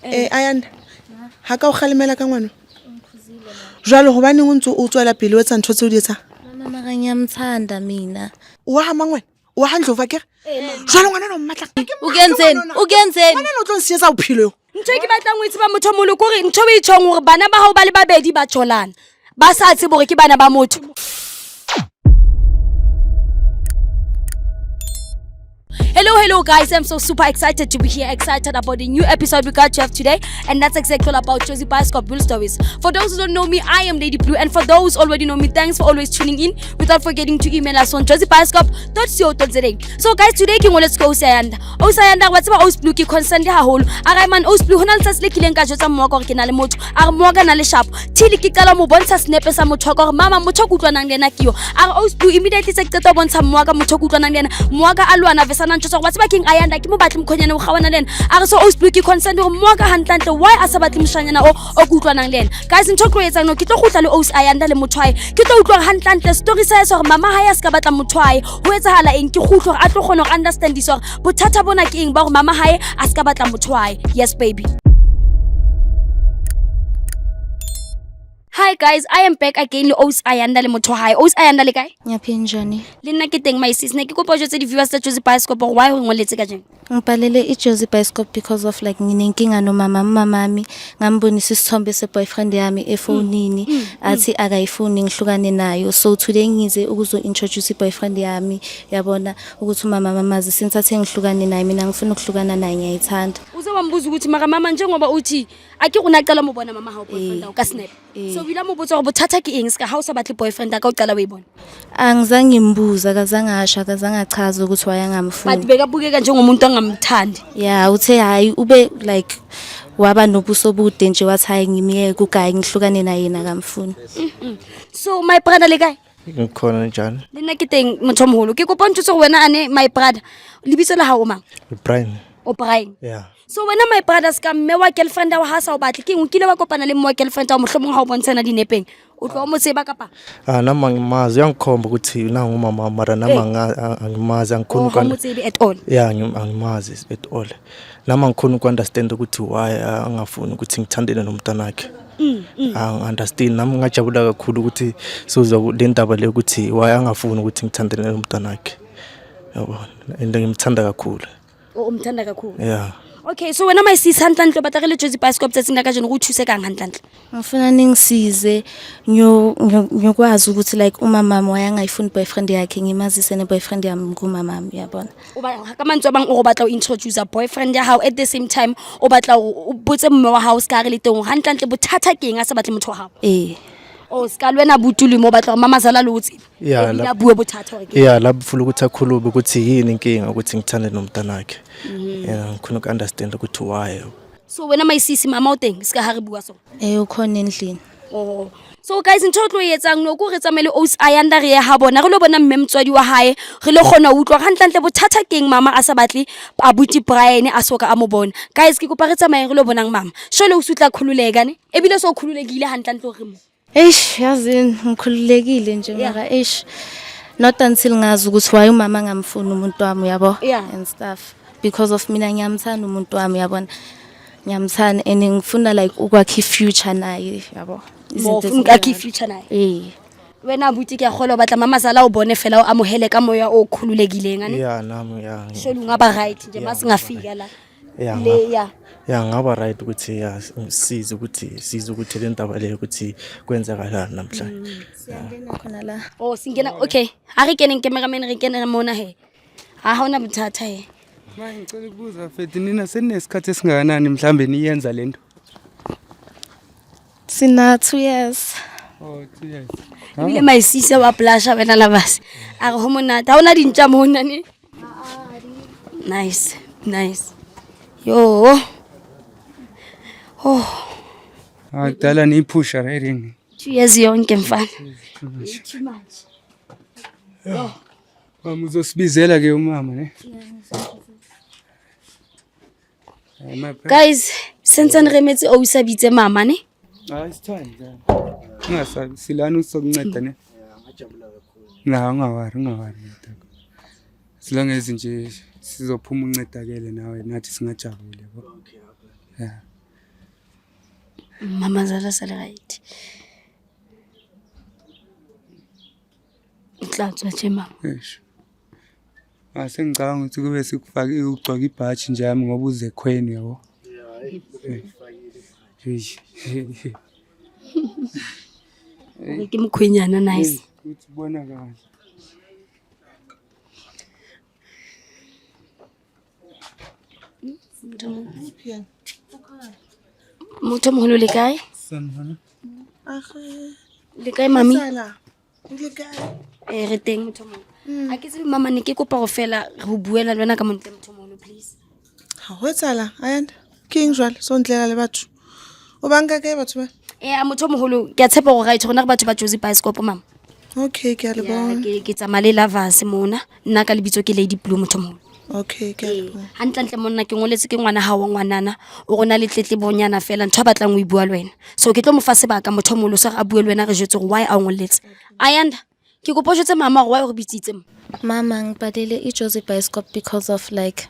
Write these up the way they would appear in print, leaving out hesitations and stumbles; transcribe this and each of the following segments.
Ayanda. Ha ka o kgalemela ka ngwana. Jwale hobane o ntse o tswela pele o etsa ntho tse o di etsang. Mama ngiyamthanda mina. Wa ha mangwana. Wa handlova ke? Jwale ngwana no mmatla. O kenzeni? Ngwana no tlo nsietsa bophelo. Ntho ke batlang ho itse ba motho molo ko re ntho be itshong hore bana ba hao ba le babedi ba tjolana. Ba sa tsebe hore ke bana ba motho. Hello guys, I'm so super excited to be here, excited about the new episode we got to have today, and that's exactly all about Josie Bioscope Bull Stories. For those who don't know me, I am Lady Blue, and for those who already know me, thanks for always tuning in, without forgetting to email us on josiebioscope.co.za. So guys, today ke let's go Sayanda. Sayanda wa tseba Blue ke concerned haholo. Ara man Blue hona le tsatsi le kileng ka jotsa mmoa gore ke na le motho. Ara mmoa ka na le sharp. Thili ke qala mo bontsha snap sa motho gore mama motho go utlwanang le ena ke yo. Ara Blue immediately se qeta bontsha mmoa ka motho go utlwanang le ena. Mmoa ka alwana vesana ntse go tseba king Ayanda ke mo batle mkhonyane o kgawana le ena. Ara so Blue ke concerned gore mmoa ka hantlantle why a sa batle mshanyana o go utlwanang le ena. Guys ntho tlo etsang no ke tlo gutla le Ayanda le motho ae. Ke tlo utlwa hantlantle story sa gore mama ha ya ska batla motho ae. Ho etsahala eng ke gutlo a tlo kgona go understand this gore bothata bona ke eng ba gore mama hae a ska batla motho ae. Yes baby. Hi guys, I am back again le Ayanda le motho hae. Ayanda le kae? Ngiyaphinjani. Le nna ke teng my sis ne ke kopa jotse di viewers tsa Josie Bioscope why ho ngoletse ka jeng. Ngipalele iJosie Bioscope because of like nginenkinga no mamami ngambonisa isithombe se-boyfriend yami efonini athi akayifuni ngihlukane nayo, so today ngize ukuzo introduce i-boyfriend yami yabona ukuthi mamazi since athe ngihlukane naye mina ngifuna ukuhlukana naye ngiyayithanda. Uze wambuza ukuthi maka mama njengoba uthi ake una qala mo bona mama ha boyfriend ka snap. So wila mo botsa gore bothata ke eng ska ha o sa batle boyfriend ka o qala we bona. Angizange ngimbuza kazange asha kazange achaza ukuthi wayangamfuni. But bekabukeka njengomuntu angamthandi. Yeah, uthe hayi ube like waba nobuso bude nje wathi hayi ngimiyeke ugayi ngihlukane naye yena kamfuni. So my brother le kae? Ngikhona njani? Le nna ke teng motho moholo. Ke kopa ntse go wena ane my brother. Lebitso la hao mang? Brian. O Brian. Yeah. So wena my brothers ka mme wa girlfriend wa ha sa o batle ke ngukile wa kopana le mme wa girlfriend wa mohlomong ha o bontshana dinepeng. O tlo mo tseba kapa? Nama ngimazi yangikhomba ukuthi nangu mama mara nama angimazi angikhona ukwana. Mo tsebi at all. Yeah, angimazi at all. Nama ngikhona ukunderstand ukuthi why angafuni ukuthi ngithandele nomntanakhe. Understand nami ngajabula kakhulu ukuthi soza le ndaba le ukuthi why angafuni ukuthi ngithandele nomntanakhe. Yabo, ngimthanda kakhulu. Umthanda kakhulu. Yeah. Okay, so wena my sis hantlantle batla le Josie Bioscope tsatsing la ka jeno go thuse kang hantlantle. Ngifuna ningisize ngiyokwazi ukuthi like umama wayangayifuni boyfriend yakhe ngimazise ne boyfriend yami kumama yabona. Uba ka mantswe bang o batla o introduce a boyfriend ya hao at the same time o batla o botse mme wa hao ska re le teng hantlantle bothata ke eng a sa batle motho wa hao. O ska lwena butuli mo batla mama zala lo utsi. Yeah, la bua bothata hore ke. Yeah, la bufuna ukuthi akhulube ukuthi yini inkinga ukuthi ngithande nomntanakhe. Yeah, ngikho understand ukuthi why. So wena my sis mama o teng ska ha re bua so. Ukhona endlini. Oh. So guys ntho tlo etsang no go re tsamele Ayanda re ha bona re lo bona mme mtswadi wa hae re le gona utlwa gantlantle bothata keng mama a sa batle abuti Brian a soka a mo bona. Guys ke kopa re tsamaye re lo bonang mama shole o sutla khululeka ne ebile so khululekile gantlantle re mo. Yazini ngikhululekile nje mara not until ngazi ukuthi why umama ngamfuni umuntu wami yabo and stuff because of mina ngiyamthanda umuntu wami yabona ngiyamthanda and ngifuna like ukwakhe future naye yabo izinto ngakhe future naye wena buti ke agolo batla mama zala o bone fela o amohele ka moya o khululekileng ane nami sholo ngaba right nje masingafika la ya ngaba right ukuthi size ukuthi le ndaba le ukuthi kwenzakalana namhlanje. Siyangena khona la. Singena okay ha re keneng cameraman re kenela mona he ha hona bothata he. Manje ngicela ukubuza Fedi nina seninesikhathi esingakanani mhlambe niyenza lento? Sina 2 years. 2 years. Ile my sister wa plasha bena la basi. A go monata ha ona dintja mona ne. Nice. Yo. Dala ni pusha riding. 2 years yonke mfana. Too much. Uzosibizela ke umama ne? Guys, sentsane re metse o usabitse mama ne? It's time. Ngasabi silana usokunceda ne? Ngajabula kakhulu. Ungawari. Silanga nje sizophuma uncedakele nawe nathi singajabule yabo. Yeah. Mama zala sale right. Inhlanhla nje mama. Eish. Asengicabanga ukuthi kube sikufake ugcoka ibhaji nje yami ngoba uze khweni yabo. Ke mkhwenyana nice. Uthi bona kahle. Motho moholo le kae? Sanibona. Le kae mami? Sala. Le kae? Re teng motho moholo. A ke tsebe mama ne ke kopa go fela re buela le wena ka montle motho moholo please. Ha ho etsala Ayanda king jwale so ntlela le batho o banka kae batho ba Motho moholo ke a tshepa go right rona re batho ba Jozi Bioscope mama. okay ke a le bona Ke tsamale lovers mona nna ka lebitso ke Lady Blue motho moholo. okay ke a le bona Hantlentle monna ke ngoletse ke ngwana ha wa ngwanana o rona le tletlebonyana fela ntho ba batlang o ibua le wena so ke tlo mo fa sebaka motho moholo so a bue le wena re jetse go why a ngoletse Ayanda ke go potjetse mama go why o re bitsitse Mama ngibadele iJozi Bioscope because of like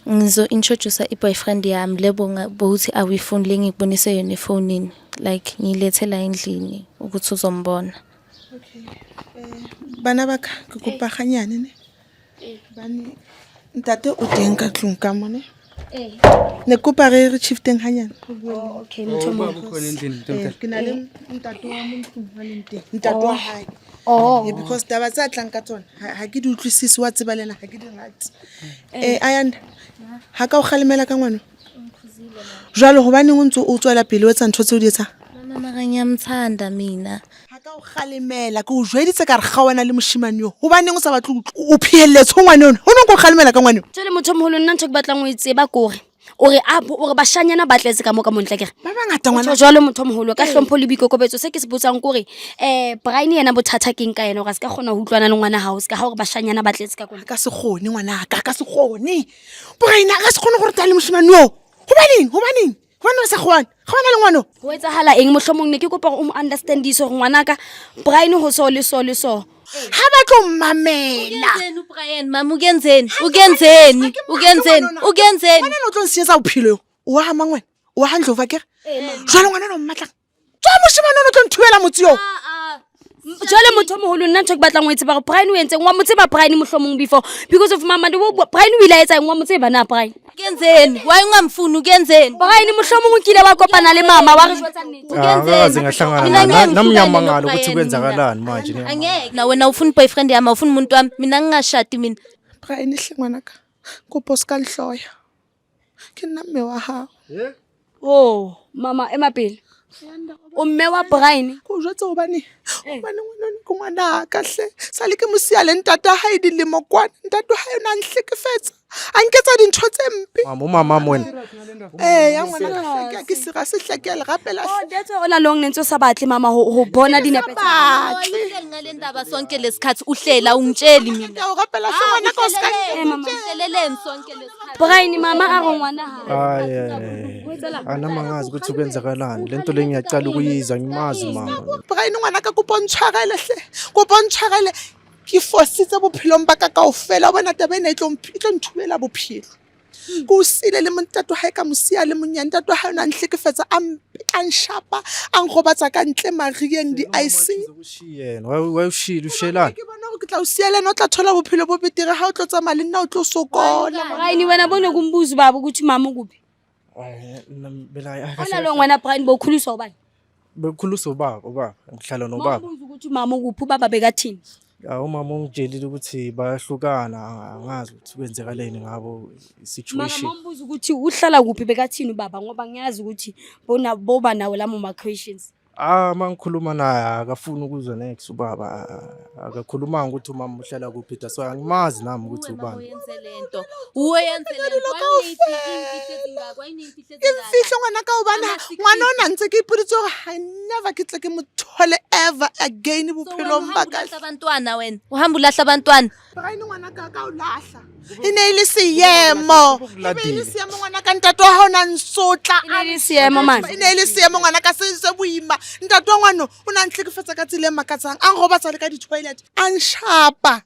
ngizo introduce boyfriend yami lebo bothi awifuni lengikubonise yona efonini like ngilethela endlini ukuthi uzombona. okay bana ba ka ke kopa ganyane ne bane ntate o teng ka tlung ka mone ne kopa re chieftain hanyane okay motho moholo Khona endlini ntombi. ke na le ntate wa mo tlung wa leng teng ntate wa hae because taba tsa tlang ka tsona ha ke di utlwisisi wa tseba lena ha ke di rate Ayanda ha ka o khalemela ka ngwana jwale hobaneng o ntse o tswela pele o etsa ntho tse o di etsang Mama ngiyamthanda mina. ha ka o khalemela ke o jweditse ka re ga wena le moshimane yo hobaneng o sa batle o phielletse ho ngwana ona o neng go khalemela ka ngwana Jole motho moholo nna ntho ke batlang o itseba kore o re bashanyana ba tletse ka mo montle kere ba bangata ngwana jwale motho moholo ka hlompho le boikokobetso se ke se botsang kore Brian yena bothata keng ka yena o ga se ka khona ho utlwana le ngwana hao se ka ha gore bashanyana ba tletse ka kona ka se gone ngwana ka se gone Brian a ka se gone gore tla le moshimane yo hobaneng Hwana sa khwana khwana le ngwana ho etsahala eng mohlomong ne ke kopa gore o mo understandise gore ngwana ka Brian ho so le so ha ba tlo mamela Brian mama ukenzeni ngwana o tlo nsietsa bophelo yo o ha mangwana o ha ndlova kere jwale ngwana no mmatla tswa moshimane o tlo nthubela motse yo jwale motho moholo nna ntho ke batlang ho itseba gore Brian o entseng wa motseba Brian mohlomong before because of mama Brian o ile a etsa eng wa motseba na Brian ukenzeni why ungamfuni ukenzeni Brian mohlomong o kile wa kopana le mama wa re jwetsa nnete Akaze ngahlangana namnyamangalo ukuthi kwenzakalani manje ne. angeke na wena ufuna boyfriend yami ufuna umuntu wami mina ngingashadi mina Brian hle ngwana ka kopo ska lhloya ke nna mme wa hao mama emapele o mme wa Brian ko jwetsa hobane ngwana ko ngwana ka hle sale ke mosia le ntata ha e dilemo kwana ntata ha yona nhlekefetsa a nketsa dintho tse mpe Mama wena ya ngwana ka ke se ga se hlekele gape la that's why ola long nentse o sa batle mama ho bona dinepe tsa ngale ndaba sonke lesikhathi uhlela ungitsheli mina ya o gape la ngwana ka ska mama uhleleleni sonke lesikhathi Brian mama a go ngwana ha ana mangazi ukuthi kwenzakalani lento le ngiyacala ukuyizwa ngimazi mama. Brian ngwana ka kopontshwarele hle kopontshwarele ke fositse bophelo ba ka ofela bona taba ena e tlo nthubela bophelo go sile le montato ha ka mosia le monyane tato ha ona nhlekefetsa a nshapa a ngobatsa ka ntle marieng di IC Yena wa ushila ushelana ke bona go tla o siela no tla thola bophelo bo betere ha o tlo tsamaya le nna o tlo sokola Brian wena bone kumbuzi babo ukuthi mama kuphi ona lo ngwana Brian bokhuliswa ubani bekhulusa ubaba ngihlala nobaba mawubuza ukuthi mama kuphi baba bekathini umama ungitshelile ukuthi bayahlukana angazi ukuthi kwenzekaleni ngabo situation mama ukuthi uhlala kuphi bekathini baba ngoba ngiyazi ukuthi boba nawe la mama questions mangikhuluma naye akafuni ukuzwa next ubaba akakhuluma ukuthi umama uhlala kuphi so angimazi nami ukuthi ubani uyenzelento imfihlo ngwana ka ubana ngwana ona ntse ke ipoditse gore I never ke tle ke mothole ever again bophelo mbaka abantwana wena uhamba ulahla abantwana Brian ngwana ka o lahla ine ile siyemo ile siyemo ngwana ka ntato ha ona nsotla ile siyemo man ine ile siyemo ngwana ka se buima ntato ngwana o na ntlekefetsa ka tsile makatsang a ngoba tsa le ka di toilet an shapa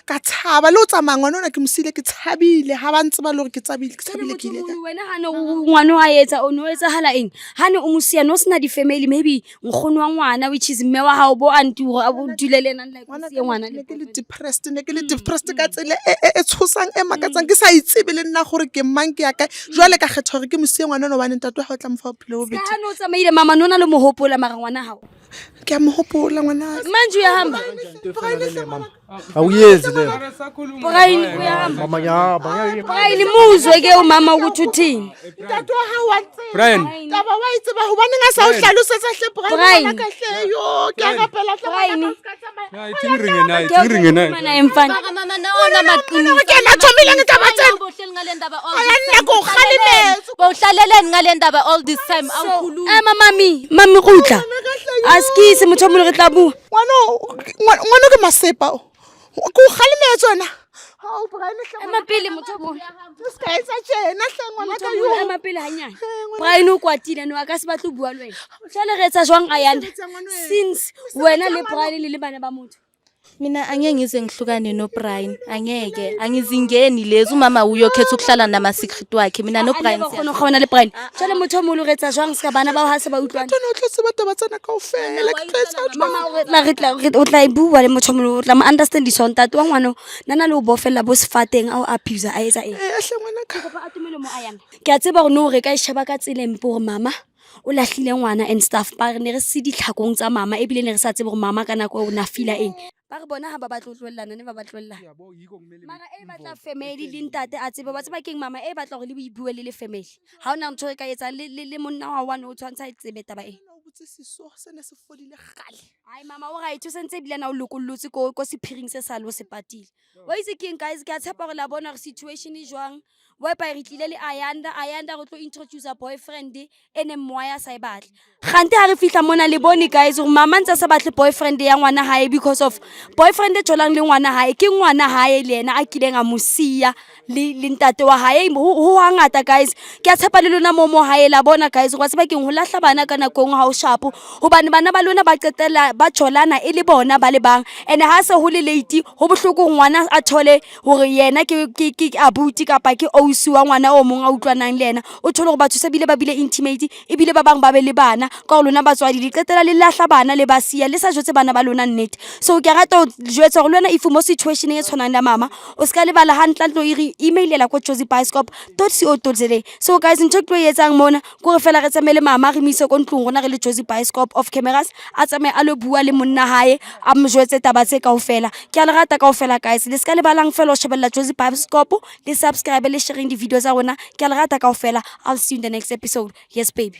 ka tshaba le o tsamaya ngwana ona ke mo siile ke tshabile ha ba ntse ba le gore ke tshabile ke ile ka wena hane ngwana a etsa o no etsahala eng hane o mosia no sena di-family maybe nkgono wa ngwana which is mme wa hao bo anti hore a bo dule le ena like o sie ngwana ne ke le depressed ka tsela e tshosang e makatsang ke sa itsebe le nna gore ke mang ke ya kae jwale ka kgetha gore ke mo sie ngwana ona hobane ntate wa hao tla mo fa bophelo bo betere hane o tsamaile mama nona le mohopola mara ngwana hao ke a mo hopola ngwana manje uyahamba awuyenzi le Brian uyahamba mama ya banya Brian muzwe ke umama ukuthi uthini ntate wa hao wa tseba Brian taba wa itseba hobane nga sa o hlalosetsa hle Brian. Brian ka hle yo ke a rapela Brian. tingringe naye mana emfana mama naona maqiniso ke na thomile ngitaba tsena ayana ko khalimeza bawuhlaleleni ngale ndaba all this time awukhulumi mami kutla askise motho mo re tla bua ngwana ke masepa ko khalimeza na hao Brian hle emapele motho mo ska etsa tjena hle ngwana ka yo emapele hanyane Brian o kwatile no aka se batlo bua le wena jale re etsa jwang ayanda since wena le Brian le bana ba motho Mina angeke ngize ngihlukane no Brian, angeke. Angizingeni lezi umama uyokhetha ukuhlala nama secret wakhe. Mina no Brian khona khona le Brian jale motho mo lo re etsa jwang ska bana ba ha se ba utlwana tona o tlo se batho ba tsena kaofela ke tlo etsa jwang mama o tla bua le motho mo o tla mo understand disontate wa ngwana nana le o bofela bo sefateng a o abuse a etsa eng hle ngwana ka ba atumele mo ayana ke a tseba gore no re ka isheba ka tselempo gore mama o lahlile ngwana and stuff ba re ne re se ditlhakong tsa mama ebile ne re sa tsebe gore mama ka nako o na fila eng ba re bona ha ba batlo tlwellana ne ba batlwella mara e batla family le ntate a tsebe ba tseba keng mama e batla gore le buibue le family ha ona ntho e ka etsa le monna wa wana o tshwantsha e tsebe taba e o botse siso se ne se fodile gale ai mama o right o sentse bile na o lokollotse ko sephiring se sa lo se patile wa itse keng guys ke a tshepa gore la bona gore situation e jwang whereby re tlile le ayanda go tlo introduce a boyfriend ene moya sa e batle gante ha re fihla mona le bone guys gore mama ntse sa batle boyfriend ya ngwana hae because of boyfriend e tjolang le ngwana hae ke ngwana hae le ena a kileng a mosia le ntate wa hae ho hangata guys ke a tshepa le lona mo hae la bona guys go tseba keng ho lahla bana ka nako ngwe ha o shapo hobane bana ba lona ba qetela ba tjolana e le bona ba le bang ene ha se ho le late ho bohloko ngwana a thole hore yena ke abuti kapa ke ausi wa ngwana o mong a utlwanang le ena o thole gore batho se bile ba bile intimate e bile ba bang ba be le bana ka go lona batswadi di qetela le lahla bana le ba sia le sa jwetse bana ba lona nnete so ke rata go jwetsa gore lona if mo situation e tshwanang le mama o ska le bala hantla iri emailela ko josiebioscope.co.za so guys ntho tlo etsang mona go re fela re tsamele mama re mise ko ntlong rona re le Josie Bioscope of cameras a tsamaye a lo bua le monna hae a mjwetse taba tse kaofela ke a le rata kaofela guys le ska le balang fela o shebella Josie Bioscope le subscribe le sharing di video tsa rona ke a le rata kaofela I'll see you in the next episode yes baby